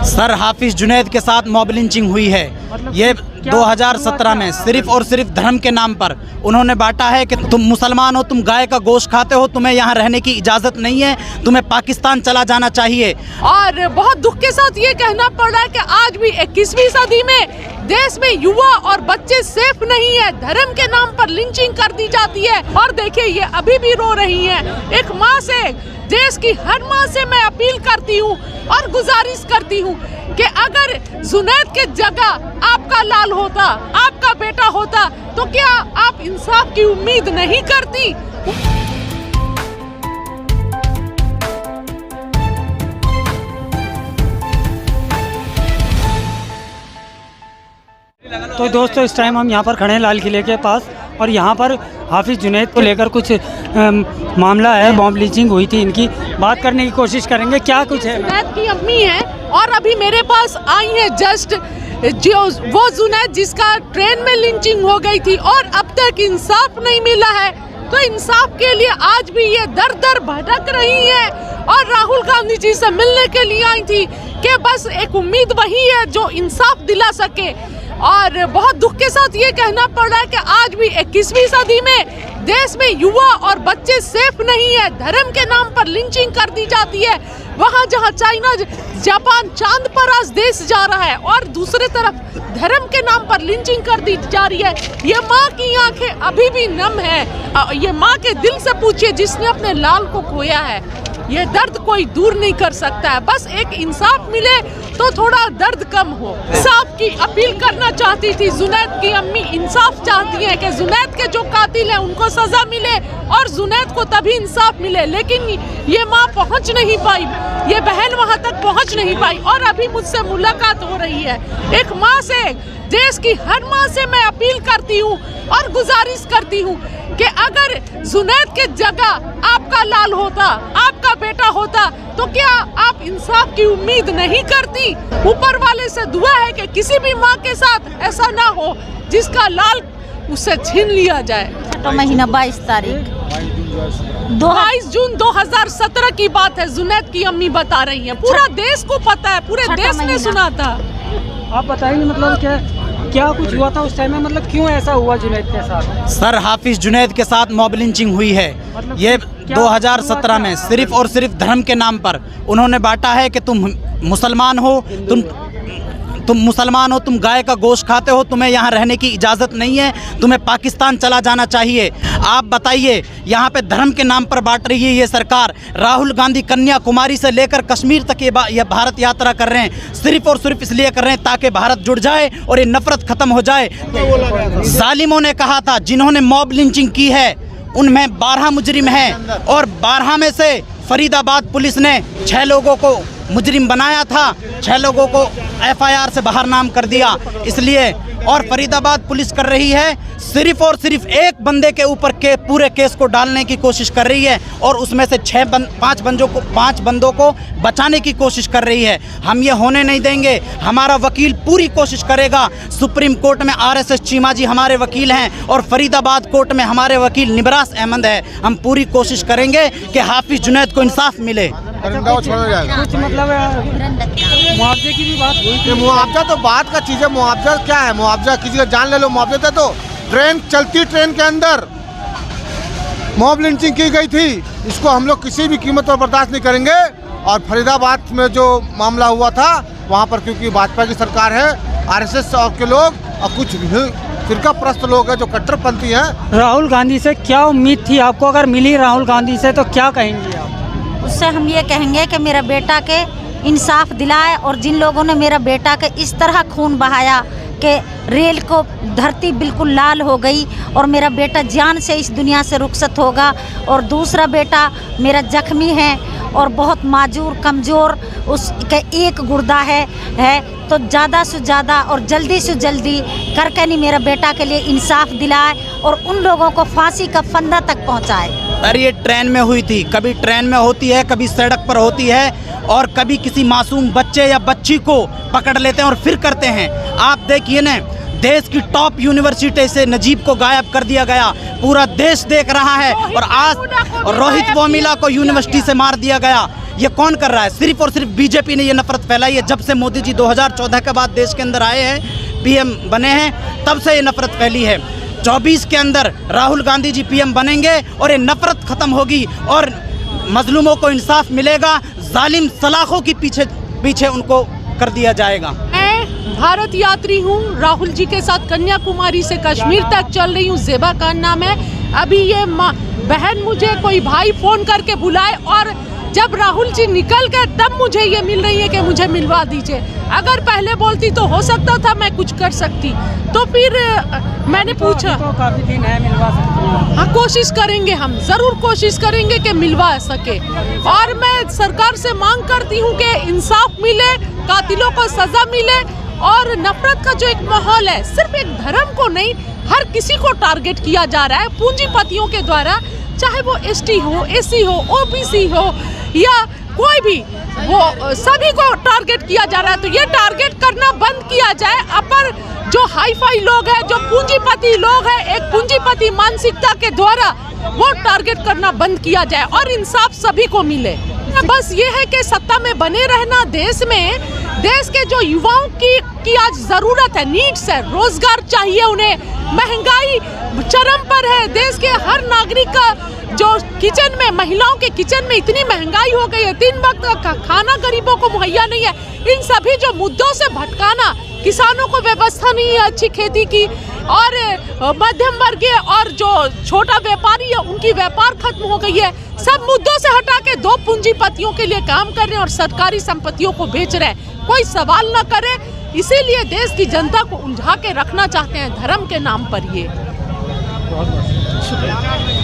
Sir हाफिज जुनैद के साथ mob lynching हुई है। ये 2017 में सिर्फ और सिर्फ धर्म के नाम पर उन्होंने बांटा है कि तुम मुसलमान हो, तुम गाय का गोश्त खाते हो, तुम्हें यहाँ रहने की इजाज़त नहीं है, तुम्हें पाकिस्तान चला जाना चाहिए। और बहुत दुख के साथ ये कहना पड़ रहा है कि आज भी 21वीं सदी में देश में युवा और बच्चे सेफ नहीं है। धर्म के नाम पर लिंचिंग कर दी जाती है और देखिए ये अभी भी रो रही हैं। एक माँ से, देश की हर माँ से मैं अपील करती हूँ और गुजारिश करती हूँ कि अगर जुनैद के जगह आपका लाल होता, आपका बेटा होता, तो क्या आप इंसाफ की उम्मीद नहीं करती? तो दोस्तों इस टाइम हम यहाँ पर खड़े हैं लाल किले के पास और यहाँ पर हाफिज जुनैद को लेकर कुछ मामला है, मॉब लिंचिंग हुई थी, इनकी बात करने की कोशिश करेंगे। क्या कुछ है? जुनैद की अम्मी है और अभी मेरे पास आई है जस्ट जो वो जुनैद जिसका ट्रेन में लिंचिंग हो गई थी और अब तक इंसाफ नहीं मिला है। तो इंसाफ के लिए आज भी ये दर दर भटक रही है और राहुल गांधी जी से मिलने के लिए आई थी कि बस एक उम्मीद वही है जो इंसाफ दिला सके। और बहुत दुख के साथ ये कहना पड़ रहा है कि आज भी 21वीं सदी में देश में युवा और बच्चे सेफ नहीं है। धर्म के नाम पर लिंचिंग कर दी जाती है। वहाँ जहाँ चाइना, जापान चांद पर आज देश जा रहा है और दूसरी तरफ धर्म के नाम पर लिंचिंग कर दी जा रही है। ये माँ की आंखें अभी भी नम है। ये माँ के दिल से पूछिए जिसने अपने लाल को खोया है। ये दर्द कोई दूर नहीं कर सकता है। बस एक इंसाफ मिले तो थोड़ा दर्द कम हो। इंसाफ की अपील करना चाहती थी जुनैद की अम्मी। इंसाफ चाहती है कि जुनैद के जो कातिल हैं उनको सजा मिले और जुनैद को तभी इंसाफ मिले। लेकिन ये माँ पहुँच नहीं पाई, ये बहन वहाँ तक पहुँच नहीं पाई और अभी मुझसे मुलाकात हो रही है। एक माँ से, देश की हर माँ से मैं अपील करती हूँ और गुजारिश करती हूँ कि अगर जुनैद के जगह आपका लाल होता, आपका बेटा होता, तो क्या आप इंसाफ की उम्मीद नहीं करती? ऊपर वाले से दुआ है कि किसी भी माँ के साथ ऐसा ना हो जिसका लाल उससे छीन लिया जाए। महीना 22 तारीख 22 जून 2017 की बात है। जुनैद की अम्मी बता रही है, पूरा देश को पता है, पूरे देश ने सुना था। आप बताएंगे मतलब क्या कुछ हुआ था उस टाइम में, मतलब क्यों ऐसा हुआ जुनैद के साथ? सर हाफिज जुनैद के साथ मॉब लिंचिंग हुई है। ये 2017 में सिर्फ और सिर्फ धर्म के नाम पर उन्होंने बांटा है कि तुम मुसलमान हो, तुम मुसलमान हो, तुम गाय का गोश्त खाते हो, तुम्हें यहाँ रहने की इजाज़त नहीं है, तुम्हें पाकिस्तान चला जाना चाहिए। आप बताइए, यहाँ पे धर्म के नाम पर बांट रही है ये सरकार। राहुल गांधी कन्याकुमारी से लेकर कश्मीर तक ये भारत यात्रा कर रहे हैं, सिर्फ और सिर्फ इसलिए कर रहे हैं ताकि भारत जुड़ जाए और ये नफरत ख़त्म हो जाए। जालिमों ने कहा था, जिन्होंने मॉब लिंचिंग की है उनमें 12 मुजरिम हैं और 12 में से फरीदाबाद पुलिस ने 6 लोगों को मुजरिम बनाया था, 6 लोगों को FIR से बाहर नाम कर दिया। इसलिए और फरीदाबाद पुलिस कर रही है सिर्फ और सिर्फ एक बंदे के ऊपर के पूरे केस को डालने की कोशिश कर रही है और उसमें से 5 बंदों को बचाने की कोशिश कर रही है। हम ये होने नहीं देंगे। हमारा वकील पूरी कोशिश करेगा। सुप्रीम कोर्ट में RSS चीमा जी हमारे वकील हैं और फरीदाबाद कोर्ट में हमारे वकील निबरास अहमद है। हम पूरी कोशिश करेंगे कि हाफिज जुनैद को इंसाफ मिले। कुछ मतलब मुआवजे की भी बात हुई थी। मुआवजा तो बात का चीज़ है। मुआवजा क्या है? मुआवजा किसी का जान ले लो, मुआवजा था तो चलती ट्रेन के अंदर मॉब लिंचिंग की गई थी। इसको हम लोग किसी भी कीमत पर बर्दाश्त नहीं करेंगे। और फरीदाबाद में जो मामला हुआ था वहाँ पर क्योंकि भाजपा की सरकार है, RSS और के लोग और कुछ फिरका प्रस्त लोग हैं जो कट्टरपंथी हैं। राहुल गांधी से क्या उम्मीद थी आपको? अगर मिली राहुल गांधी से तो क्या कहेंगे आप? उससे हम ये कहेंगे कि मेरा बेटा के इंसाफ दिलाए और जिन लोगों ने मेरा बेटा के इस तरह खून बहाया कि रेल को धरती बिल्कुल लाल हो गई और मेरा बेटा जान से इस दुनिया से रुखसत होगा और दूसरा बेटा मेरा जख्मी है और बहुत माजूर कमज़ोर, उसका एक गुर्दा है तो ज़्यादा से ज़्यादा और जल्दी से जल्दी करके नहीं मेरा बेटा के लिए इंसाफ दिलाए और उन लोगों को फांसी का फंदा तक पहुंचाए। अरे ये ट्रेन में हुई थी, कभी ट्रेन में होती है, कभी सड़क पर होती है और कभी किसी मासूम बच्चे या बच्ची को पकड़ लेते हैं और फिर करते हैं। आप देखिए ना, देश की टॉप यूनिवर्सिटी से नजीब को गायब कर दिया गया, पूरा देश देख रहा है। और आज रोहित वोमिला को यूनिवर्सिटी से मार दिया गया। ये कौन कर रहा है? सिर्फ और सिर्फ बीजेपी ने ये नफरत फैलाई है। जब से मोदी जी 2014 के बाद देश के अंदर आए हैं, पीएम बने हैं, तब से ये नफरत फैली है। 24 के अंदर राहुल गांधी जी पीएम बनेंगे और ये नफरत ख़त्म होगी और मजलूमों को इंसाफ मिलेगा। जालिम सलाखों की पीछे उनको कर दिया जाएगा। मैं भारत यात्री हूँ, राहुल जी के साथ कन्याकुमारी से कश्मीर तक चल रही हूँ। ज़ेबा खान नाम है। अभी ये बहन मुझे कोई भाई फ़ोन करके बुलाए और जब राहुल जी निकल गए तब मुझे ये मिल रही है कि मुझे मिलवा दीजिए। अगर पहले बोलती तो हो सकता था मैं कुछ कर सकती। तो फिर मैंने पूछा, तो काफ़ी दिन है, मिलवा सकते हैं। हाँ, कोशिश करेंगे, हम ज़रूर कोशिश करेंगे कि मिलवा सके। और मैं सरकार से मांग करती हूँ कि इंसाफ मिले, कातिलों को सज़ा मिले। और नफरत का जो एक माहौल है, सिर्फ एक धर्म को नहीं, हर किसी को टारगेट किया जा रहा है पूंजीपतियों के द्वारा, चाहे वो एसटी हो, एसी हो, ओबीसी हो या कोई भी, वो सभी को टारगेट किया जा रहा है। तो ये टारगेट करना बंद किया जाए। अपर जो हाई फाई लोग हैं, जो पूंजीपति लोग हैं, एक पूंजीपति मानसिकता के द्वारा वो टारगेट करना बंद किया जाए और इंसाफ सभी को मिले। बस ये है कि सत्ता में बने रहना, देश के जो युवाओं की आज ज़रूरत है, नीड्स है, रोजगार चाहिए उन्हें। महंगाई चरम पर है, देश के हर नागरिक का जो किचन में, महिलाओं के किचन में इतनी महंगाई हो गई है, 3 वक्त का खाना गरीबों को मुहैया नहीं है। इन सभी जो मुद्दों से भटकाना, किसानों को व्यवस्था नहीं है अच्छी खेती की, और मध्यम वर्गीय और जो छोटा व्यापारी है उनकी व्यापार खत्म हो गई है। सब मुद्दों से हटा के 2 पूंजीपतियों के लिए काम कर रहे हैं और सरकारी संपत्तियों को बेच रहे हैं। कोई सवाल न करे, इसीलिए देश की जनता को उलझा के रखना चाहते हैं धर्म के नाम पर। ये शुक्रिया।